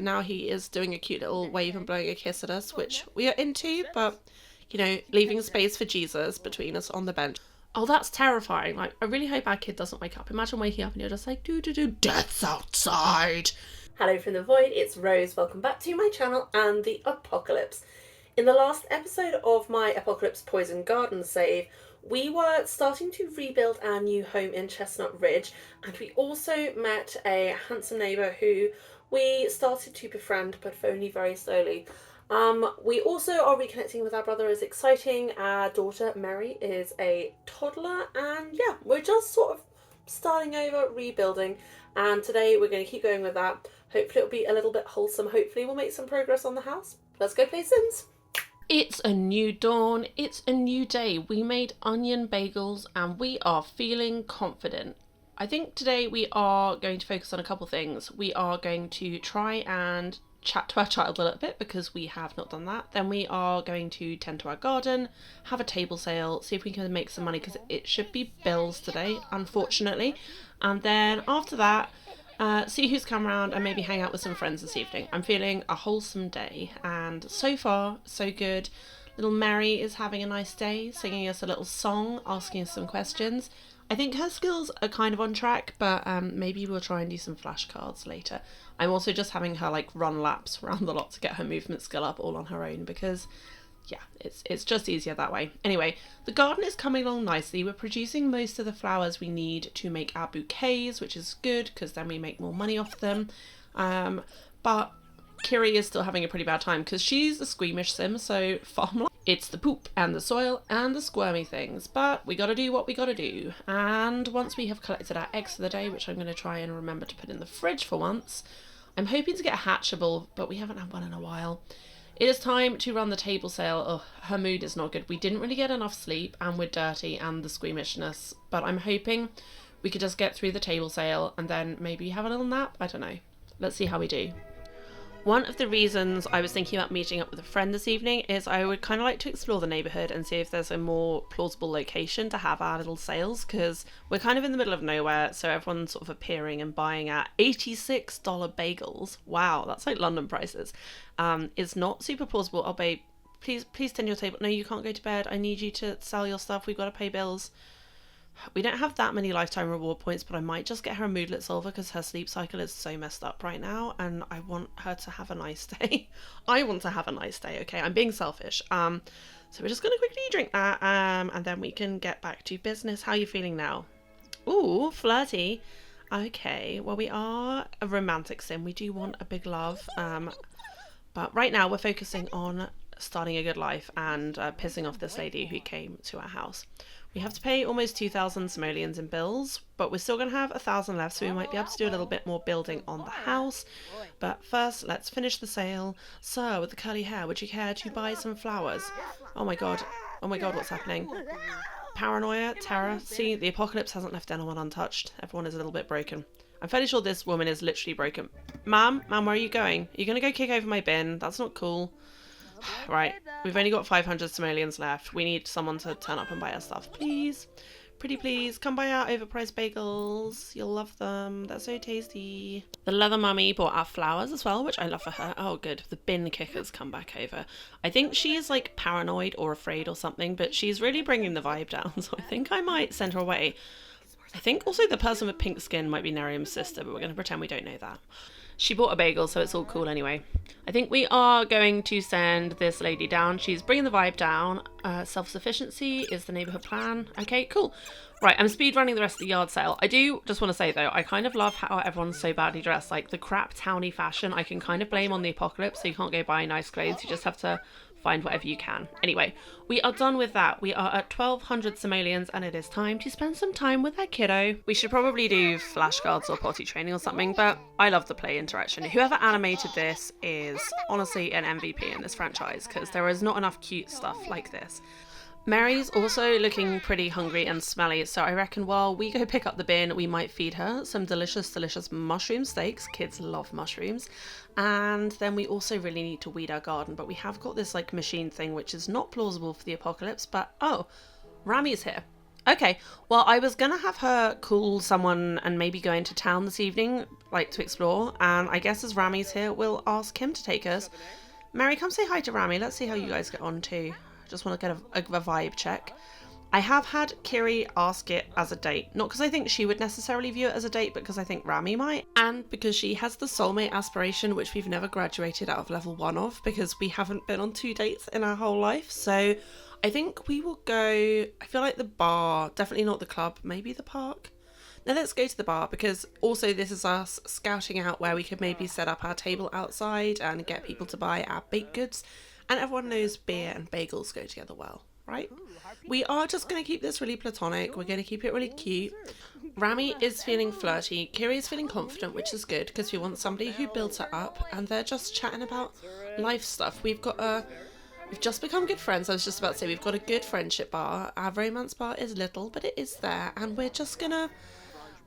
now he is doing a cute little wave and blowing a kiss at us, which we are into, but, you know, leaving space for Jesus between us on the bench. Oh, that's terrifying. Like, I really hope our kid doesn't wake up. Imagine waking up and you're just like, death's outside. Hello from the void, it's Rose. Welcome back to my channel and the apocalypse. In the last episode of my Apocalypse Poison Garden save, we were starting to rebuild our new home in Chestnut Ridge, and we also met a handsome neighbour who we started to befriend, but only very slowly. We also are reconnecting with our brother. Is exciting. Our daughter Mary is a toddler, and yeah, we're just sort of starting over, rebuilding, and today we're going to keep going with that. Hopefully it'll be a little bit wholesome. Hopefully we'll make some progress on the house. Let's go play Sims. It's a new dawn, it's a new day. We made onion bagels and we are feeling confident. I think today we are going to focus on a couple things. We are going to try and chat to our child a little bit because we have not done that. Then we are going to tend to our garden, have a table sale, see if we can make some money because it should be bills today, unfortunately. And then after that, see who's come around and maybe hang out with some friends this evening. I'm feeling a wholesome day and so far so good. Little Mary is having a nice day, singing us a little song, asking us some questions. I think her skills are kind of on track, but maybe we'll try and do some flashcards later. I'm also just having her like run laps around the lot to get her movement skill up all on her own because yeah, it's just easier that way. Anyway, the garden is coming along nicely. We're producing most of the flowers we need to make our bouquets, which is good because then we make more money off them. But Kiri is still having a pretty bad time because she's a squeamish sim, so farm life, it's the poop and the soil and the squirmy things. But we gotta do what we gotta do. And once we have collected our eggs for the day, which I'm going to try and remember to put in the fridge for once, I'm hoping to get a hatchable, but we haven't had one in a while. It is time to run the table sale. Oh, her mood is not good. We didn't really get enough sleep and we're dirty and the squeamishness, but I'm hoping we could just get through the table sale and then maybe have a little nap. I don't know. Let's see how we do. One of the reasons I was thinking about meeting up with a friend this evening is I would kind of like to explore the neighbourhood and see if there's a more plausible location to have our little sales, because we're kind of in the middle of nowhere, so everyone's sort of appearing and buying our $86 bagels. Wow, that's like London prices. It's not super plausible. Oh babe, please tend your table. No, you can't go to bed. I need you to sell your stuff. We've got to pay bills. We don't have that many lifetime reward points, but I might just get her a moodlet solver because her sleep cycle is so messed up right now and I want her to have a nice day. I want to have a nice day, okay? I'm being selfish. So we're just going to quickly drink that and then we can get back to business. How are you feeling now? Ooh, flirty. Okay, well we are a romantic sim. We do want a big love. But right now we're focusing on starting a good life and pissing off this lady who came to our house. We have to pay almost 2,000 simoleons in bills, but we're still going to have 1,000 left, so we might be able to do a little bit more building on the house. But first, let's finish the sale. Sir, with the curly hair, would you care to buy some flowers? Oh my god, what's happening? Paranoia, terror. See, the apocalypse hasn't left anyone untouched. Everyone is a little bit broken. I'm fairly sure this woman is literally broken. Ma'am, where are you going? Are you going to go kick over my bin? That's not cool. Right, we've only got 500 simoleons left. We need someone to turn up and buy our stuff, please. Pretty please, come buy our overpriced bagels. You'll love them. They're so tasty. The leather mummy bought our flowers as well, which I love for her. Oh, good. The bin kickers come back over. I think she is like paranoid or afraid or something, but she's really bringing the vibe down, so I think I might send her away. I think also the person with pink skin might be Nerium's sister, but we're going to pretend we don't know that. She bought a bagel, so it's all cool anyway. I think we are going to send this lady down. She's bringing the vibe down. Self-sufficiency is the neighborhood plan. Okay, cool. Right, I'm speed running the rest of the yard sale. I do just want to say, though, I kind of love how everyone's so badly dressed. Like, the crap towny fashion, I can kind of blame on the apocalypse, so you can't go buy nice clothes. You just have to find whatever you can. Anyway, we are done with that. We are at 1,200 simoleons and it is time to spend some time with our kiddo. We should probably do flashcards or potty training or something, but I love the play interaction. Whoever animated this is honestly an MVP in this franchise because there is not enough cute stuff like this. Mary's also looking pretty hungry and smelly, so I reckon while we go pick up the bin, we might feed her some delicious mushroom steaks. Kids love mushrooms. And then we also really need to weed our garden, but we have got this like machine thing which is not plausible for the apocalypse, but oh, Rami's here. Okay, well, I was gonna have her call someone and maybe go into town this evening, like to explore. And I guess as Rami's here, we'll ask him to take us. Mary, come say hi to Rami. Let's see how you guys get on too. Just want to get a vibe check. I have had Kiri ask it as a date, not because I think she would necessarily view it as a date, but because I think Rami might, and because she has the soulmate aspiration, which we've never graduated out of level 1 of, because we haven't been on 2 dates in our whole life. So I think we will go, I feel like the bar, definitely not the club, maybe the park. Now let's go to the bar, because also this is us scouting out where we could maybe set up our table outside and get people to buy our baked goods, and everyone knows beer and bagels go together well, right? We are just going to keep this really platonic. We're going to keep it really cute. Rami is feeling flirty. Kiri is feeling confident, which is good because we want somebody who builds her up, and they're just chatting about life stuff. We've just become good friends. I was just about to say we've got a good friendship bar. Our romance bar is little, but it is there, and we're just gonna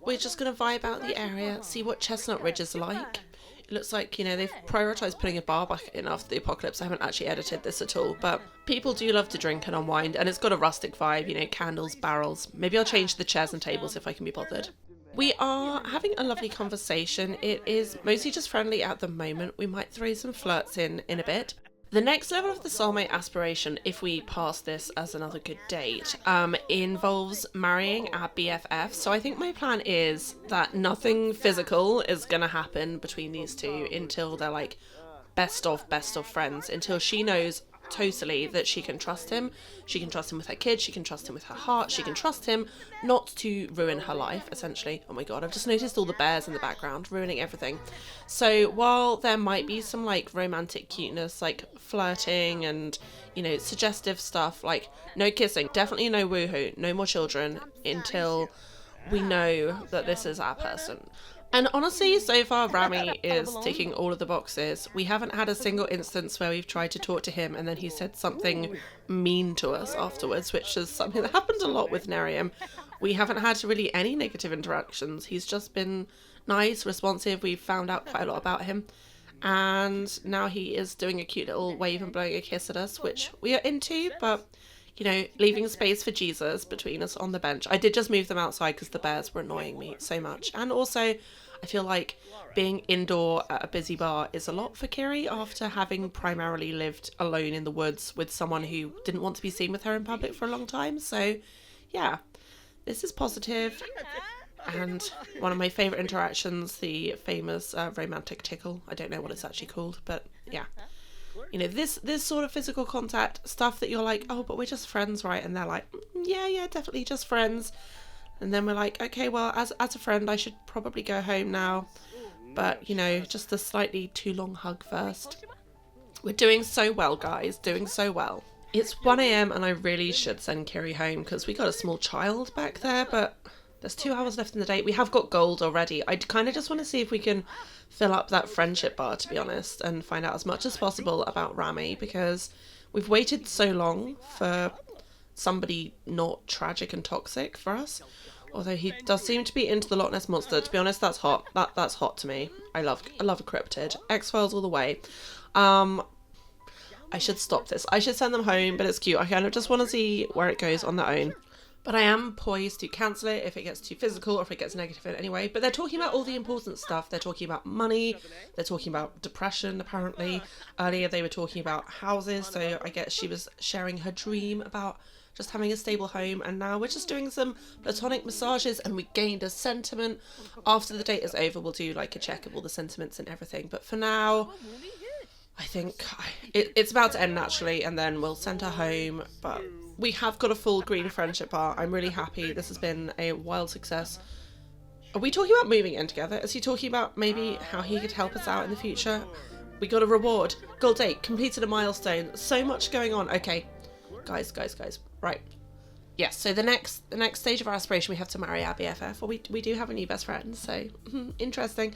vibe out the area, see what Chestnut Ridge is like. It looks like, they've prioritised putting a bar back in after the apocalypse. I haven't actually edited this at all, but people do love to drink and unwind, and it's got a rustic vibe, candles, barrels. Maybe I'll change the chairs and tables if I can be bothered. We are having a lovely conversation. It is mostly just friendly at the moment. We might throw some flirts in a bit. The next level of the soulmate aspiration, if we pass this as another good date, involves marrying our BFF. So I think my plan is that nothing physical is going to happen between these two until they're like best of friends, until she knows totally that she can trust him. She can trust him with her kids. She can trust him with her heart. She can trust him not to ruin her life, essentially. Oh my god, I've just noticed all the bears in the background ruining everything. So while there might be some like romantic cuteness, like flirting and, suggestive stuff, like no kissing, definitely no woohoo, no more children until we know that this is our person. And honestly, so far, Rami is ticking all of the boxes. We haven't had a single instance where we've tried to talk to him and then he said something mean to us afterwards, which is something that happens a lot with Nerium. We haven't had really any negative interactions. He's just been nice, responsive. We've found out quite a lot about him. And now he is doing a cute little wave and blowing a kiss at us, which we are into, but leaving space for Jesus between us on the bench. I did just move them outside because the bears were annoying me so much. And also, I feel like being indoor at a busy bar is a lot for Kiri after having primarily lived alone in the woods with someone who didn't want to be seen with her in public for a long time. So, yeah, this is positive. And one of my favourite interactions, the famous romantic tickle. I don't know what it's actually called, but yeah. This sort of physical contact stuff that you're like, oh, but we're just friends, right? And they're like, yeah, definitely just friends. And then we're like, okay, well, as a friend, I should probably go home now. But, just a slightly too long hug first. We're doing so well, guys, doing so well. It's 1 a.m. and I really should send Kiri home because we got a small child back there, but there's 2 hours left in the date. We have got gold already. I kind of just want to see if we can fill up that friendship bar, to be honest, and find out as much as possible about Rami, because we've waited so long for somebody not tragic and toxic for us. Although he does seem to be into the Loch Ness Monster. To be honest, that's hot. That's hot to me. I love a cryptid. X-Files all the way. I should stop this. I should send them home, but it's cute. I kind of just want to see where it goes on their own. But I am poised to cancel it if it gets too physical or if it gets negative in any way. But they're talking about all the important stuff. They're talking about money. They're talking about depression, apparently. Earlier they were talking about houses. So I guess she was sharing her dream about just having a stable home. And now we're just doing some platonic massages and we gained a sentiment. After the date is over, we'll do like a check of all the sentiments and everything. But for now, I think it's about to end naturally and then we'll send her home. But we have got a full green friendship bar. I'm really happy. This has been a wild success. Are we talking about moving in together? Is he talking about maybe how he could help us out in the future? We got a reward. Gold date. Completed a milestone. So much going on. Okay. Guys. Right. Yes, so the next stage of our aspiration, we have to marry our BFF. Well, we do have a new best friend, so interesting.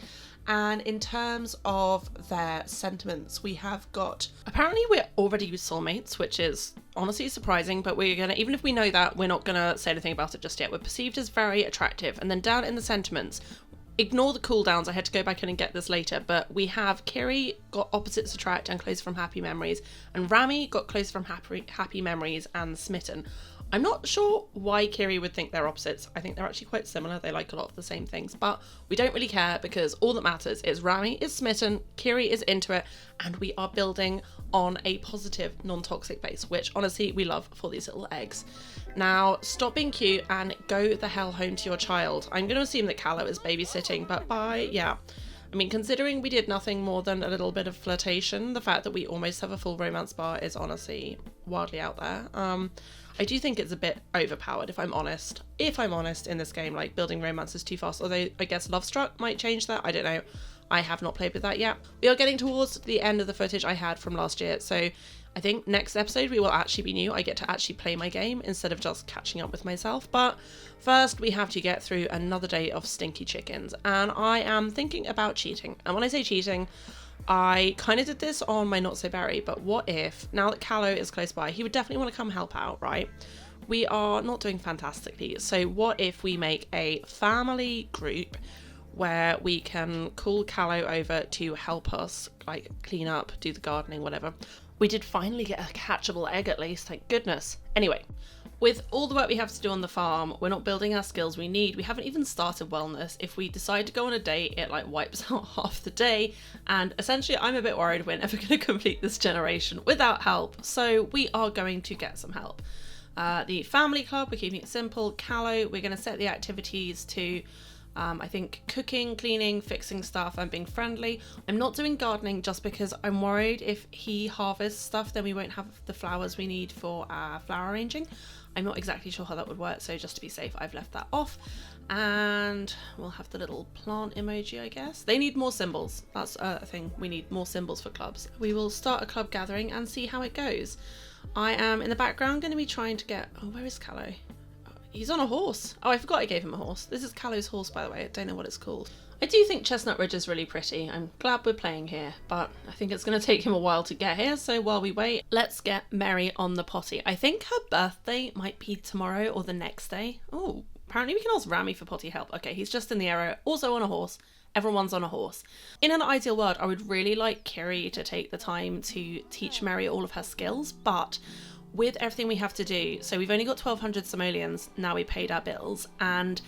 And in terms of their sentiments, we have got... Apparently we're already soulmates, which is honestly surprising, but we're going to... Even if we know that, we're not going to say anything about it just yet. We're perceived as very attractive. And then down in the sentiments... Ignore the cooldowns, I had to go back in and get this later, but we have Kiri got opposites attract and close from happy memories, and Rami got close from happy memories and smitten. I'm not sure why Kiri would think they're opposites. I think they're actually quite similar. They like a lot of the same things, but we don't really care because all that matters is Rami is smitten, Kiri is into it, and we are building on a positive, non-toxic base, which honestly we love for these little eggs. Now, stop being cute and go the hell home to your child. I'm going to assume that Callow is babysitting, but yeah. I mean, considering we did nothing more than a little bit of flirtation, the fact that we almost have a full romance bar is honestly wildly out there. I do think it's a bit overpowered, if I'm honest. If I'm honest, in this game, like, building romance is too fast. Although, I guess Love Struck might change that. I don't know. I have not played with that yet. We are getting towards the end of the footage I had from last year, so I think next episode we will actually be new. I get to actually play my game instead of just catching up with myself. But first, we have to get through another day of stinky chickens, and I am thinking about cheating. And when I say cheating, I kind of did this on my Not So Berry, but what if, now that Callow is close by, he would definitely want to come help out, right? We are not doing fantastically, so what if we make a family group where we can call Callow over to help us, like, clean up, do the gardening, whatever. We did finally get a catchable egg at least, thank goodness. Anyway, with all the work we have to do on the farm, we're not building our skills we need. We haven't even started wellness. If we decide to go on a date, it like wipes out half the day. And essentially, I'm a bit worried we're never going to complete this generation without help. So we are going to get some help. The family club, we're keeping it simple. Callow, we're going to set the activities to I think cooking, cleaning, fixing stuff and being friendly. I'm not doing gardening just because I'm worried if he harvests stuff then we won't have the flowers we need for our flower arranging. I'm not exactly sure how that would work, so just to be safe I've left that off. And we'll have the little plant emoji, I guess. They need more symbols. That's a thing. We need more symbols for clubs. We will start a club gathering and see how it goes. I am in the background going to be trying to get... Oh, where is Callow? He's on a horse. Oh, I forgot I gave him a horse. This is Callow's horse, by the way. I don't know what it's called. I do think Chestnut Ridge is really pretty. I'm glad we're playing here, but I think it's going to take him a while to get here. So while we wait, let's get Mary on the potty. I think her birthday might be tomorrow or the next day. Oh, apparently we can ask Rami for potty help. Okay, he's just in the area, also on a horse. Everyone's on a horse. In an ideal world, I would really like Kiri to take the time to teach Mary all of her skills, but with everything we have to do, so we've only got 1,200 simoleons now we paid our bills, and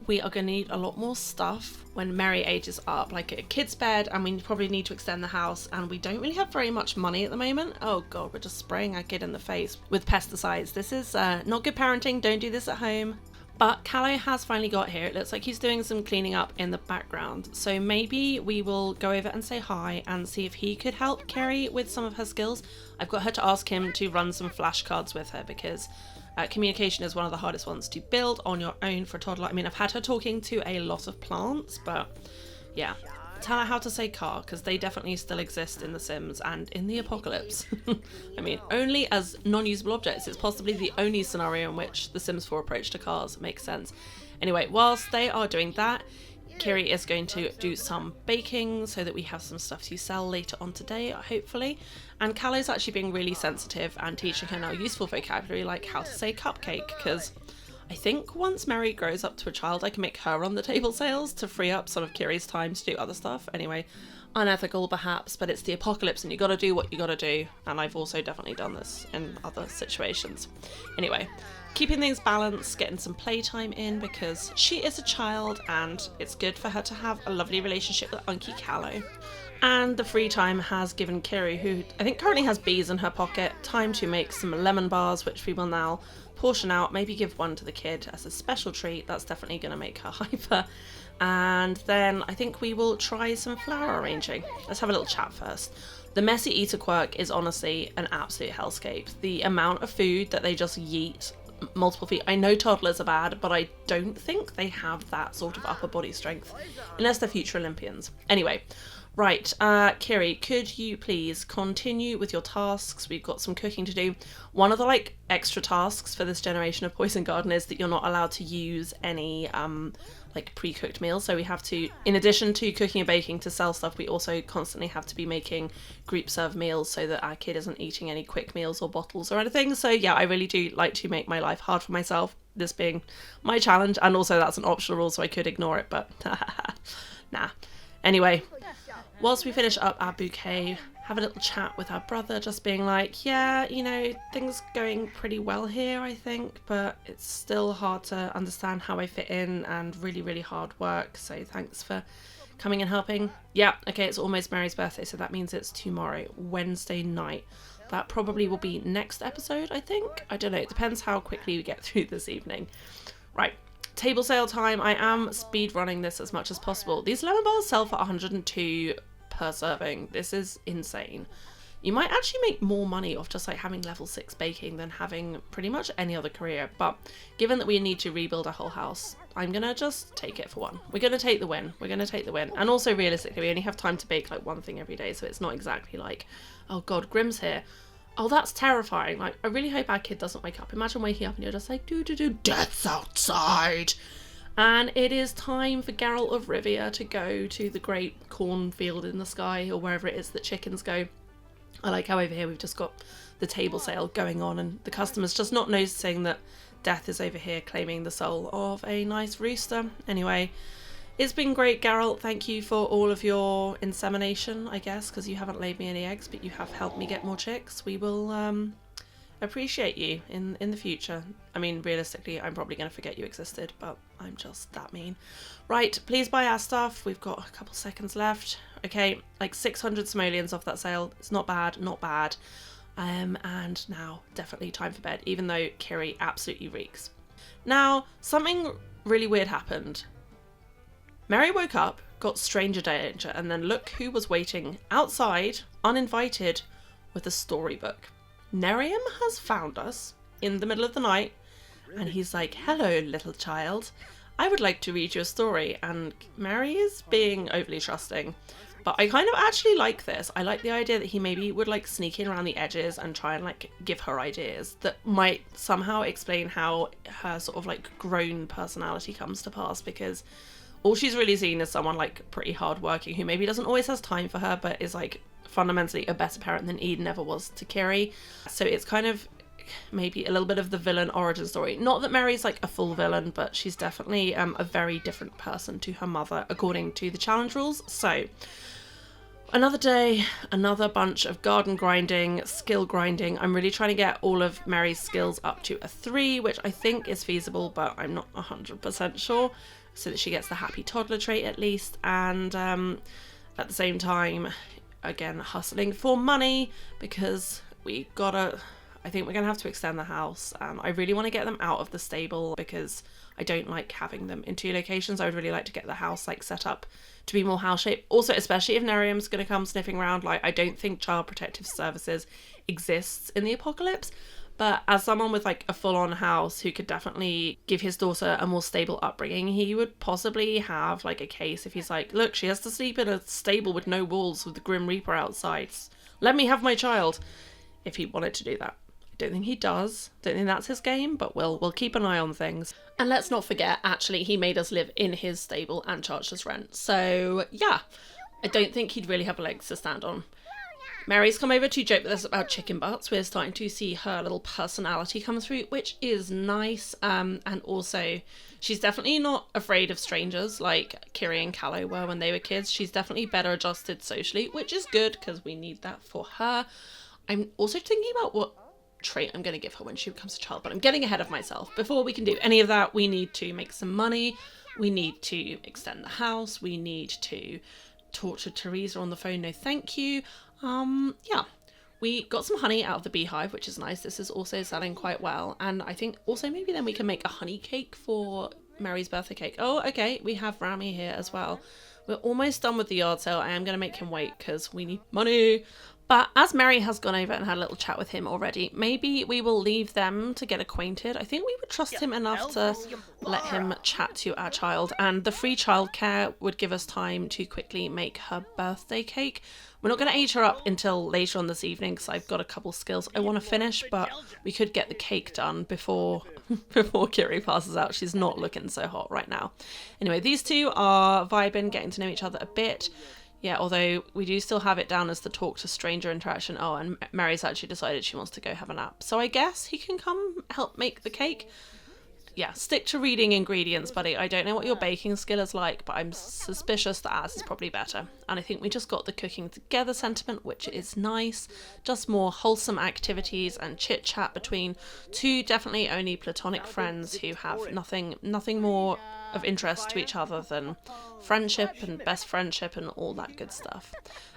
we are going to need a lot more stuff when Mary ages up, like a kid's bed, and we probably need to extend the house, and we don't really have very much money at the moment. Oh god, we're just spraying our kid in the face with pesticides. This is not good parenting. Don't do this at home. But Callow has finally got here. It looks like he's doing some cleaning up in the background. So maybe we will go over and say hi and see if he could help Kiri with some of her skills. I've got her to ask him to run some flashcards with her because communication is one of the hardest ones to build on your own for a toddler. I mean, I've had her talking to a lot of plants, but yeah. Tell her how to say car, because they definitely still exist in The Sims and in the apocalypse. I mean, only as non-usable objects. It's possibly the only scenario in which the Sims 4 approach to cars makes sense. Anyway, whilst they are doing that, Kiri is going to do some baking so that we have some stuff to sell later on today, hopefully. And Callow's actually being really sensitive and teaching her now useful vocabulary like how to say cupcake, because I think once Mary grows up to a child, I can make her run the table sales to free up some of Kiri's time to do other stuff. Anyway, unethical perhaps, but it's the apocalypse and you gotta do what you gotta do. And I've also definitely done this in other situations. Anyway, keeping things balanced, getting some playtime in because she is a child and it's good for her to have a lovely relationship with Unky Callow. And the free time has given Kiri, who I think currently has bees in her pocket, time to make some lemon bars, which we will now portion out, maybe give one to the kid as a special treat. That's definitely going to make her hyper. And then I think we will try some flower arranging. Let's have a little chat first. The messy eater quirk is honestly an absolute hellscape. The amount of food that they just yeet multiple feet. I know toddlers are bad, but I don't think they have that sort of upper body strength unless they're future Olympians. Anyway, right, Kiri, could you please continue with your tasks? We've got some cooking to do. One of the extra tasks for this generation of Poison Garden is that you're not allowed to use any pre-cooked meals. So we have to, in addition to cooking and baking to sell stuff, we also constantly have to be making group serve meals so that our kid isn't eating any quick meals or bottles or anything. So yeah, I really do like to make my life hard for myself, this being my challenge, and also that's an optional rule so I could ignore it, but nah. Anyway, whilst we finish up our bouquet, have a little chat with her brother, just being like, yeah, you know, things going pretty well here, I think, but it's still hard to understand how I fit in and really, really hard work. So thanks for coming and helping. Yeah, okay, it's almost Mary's birthday, so that means it's tomorrow, Wednesday night. That probably will be next episode, I think. I don't know, it depends how quickly we get through this evening. Right, table sale time. I am speed running this as much as possible. These lemon bars sell for 102 per serving. This is insane. You might actually make more money off just like having level 6 baking than having pretty much any other career, but given that we need to rebuild our whole house, I'm gonna just take it for one. We're gonna take the win. We're gonna take the win. And also realistically, we only have time to bake like one thing every day, so it's not exactly like, oh god, Grimm's here. Oh, that's terrifying. Like, I really hope our kid doesn't wake up. Imagine waking up and you're just like, death's outside. And it is time for Geralt of Rivia to go to the great cornfield in the sky, or wherever it is that chickens go. I like how over here we've just got the table sale going on and the customer's just not noticing that Death is over here claiming the soul of a nice rooster. Anyway, it's been great, Geralt. Thank you for all of your insemination, I guess, because you haven't laid me any eggs, but you have helped me get more chicks. We will appreciate you in the future. I mean, realistically, I'm probably going to forget you existed, but I'm just that mean. Right, please buy our stuff. We've got a couple seconds left. Okay, like 600 simoleons off that sale. It's not bad, not bad. And now definitely time for bed, even though Kiri absolutely reeks. Now, something really weird happened. Mary woke up, got stranger danger, and then look who was waiting outside, uninvited, with a storybook. Nerium has found us in the middle of the night, and he's like, hello, little child. I would like to read you a story. And Mary is being overly trusting. But I kind of actually like this. I like the idea that he maybe would like sneak in around the edges and try and like give her ideas that might somehow explain how her sort of like grown personality comes to pass, because all she's really seen is someone like pretty hardworking who maybe doesn't always has time for her, but is like fundamentally a better parent than Eden ever was to Kiri. So it's kind of maybe a little bit of the villain origin story. Not that Mary's like a full villain, but she's definitely a very different person to her mother according to the challenge rules. So another day, another bunch of garden grinding, skill grinding. I'm really trying to get all of Mary's skills up to a 3, which I think is feasible, but I'm not 100% sure, so that she gets the happy toddler trait at least. And at the same time, again, hustling for money, because I think we're gonna have to extend the house. I really want to get them out of the stable because I don't like having them in 2 locations. I would really like to get the house like set up to be more house shaped. Also, especially if Nerium's gonna come sniffing around, like I don't think Child Protective Services exists in the apocalypse. But as someone with like a full-on house who could definitely give his daughter a more stable upbringing, he would possibly have like a case if he's like, look, she has to sleep in a stable with no walls with the Grim Reaper outside. Let me have my child. If he wanted to do that. I don't think he does. Don't think that's his game, but we'll keep an eye on things. And let's not forget, actually, he made us live in his stable and charged us rent. So yeah, I don't think he'd really have legs to stand on. Mary's come over to joke with us about chicken butts. We're starting to see her little personality come through, which is nice. And also, she's definitely not afraid of strangers like Kiri and Callow were when they were kids. She's definitely better adjusted socially, which is good because we need that for her. I'm also thinking about what trait I'm going to give her when she becomes a child, but I'm getting ahead of myself. Before we can do any of that, we need to make some money. We need to extend the house. We need to talk to Teresa on the phone. No, thank you. Yeah, we got some honey out of the beehive, which is nice. This is also selling quite well. And I think also maybe then we can make a honey cake for Mary's birthday cake. Oh, okay. We have Rami here as well. We're almost done with the yard sale. I am going to make him wait because we need money. But as Mary has gone over and had a little chat with him already, maybe we will leave them to get acquainted. I think we would trust him enough to let him chat to our child. And the free childcare would give us time to quickly make her birthday cake. We're not going to age her up until later on this evening because I've got a couple skills I want to finish, but we could get the cake done before Kiri passes out. She's not looking so hot right now. Anyway, these two are vibing, getting to know each other a bit. Yeah, although we do still have it down as the talk to stranger interaction. Oh, and Mary's actually decided she wants to go have a nap. So I guess he can come help make the cake. yeah, stick to reading ingredients, buddy. I don't know what your baking skill is like, but I'm suspicious that ours is probably better. And I think we just got the cooking together sentiment, which is nice. Just more wholesome activities and chit chat between two definitely only platonic friends who have nothing more of interest to each other than friendship and best friendship and all that good stuff.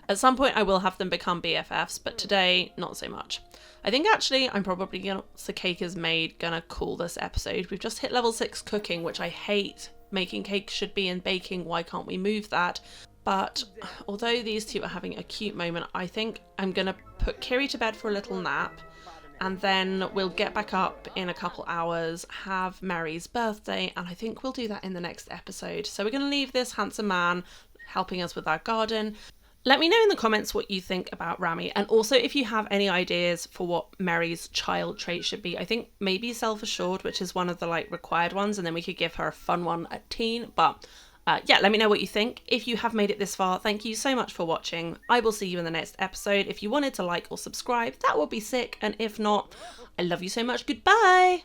At some point I will have them become BFFs, but today not so much. I think actually I'm probably gonna, once the cake is made, gonna call this episode. We've just hit level 6 cooking, which I hate. Making cake should be in baking, why can't we move that? But although these two are having a cute moment, I think I'm gonna put Kiri to bed for a little nap, and then we'll get back up in a couple hours, have Mary's birthday, and I think we'll do that in the next episode. So we're gonna leave this handsome man helping us with our garden. Let me know in the comments what you think about Rami, and also if you have any ideas for what Mary's child trait should be. I think maybe self-assured, which is one of the like required ones, and then we could give her a fun one at teen. But yeah, let me know what you think. If you have made it this far, thank you so much for watching. I will see you in the next episode. If you wanted to like or subscribe, that would be sick, and if not, I love you so much. Goodbye!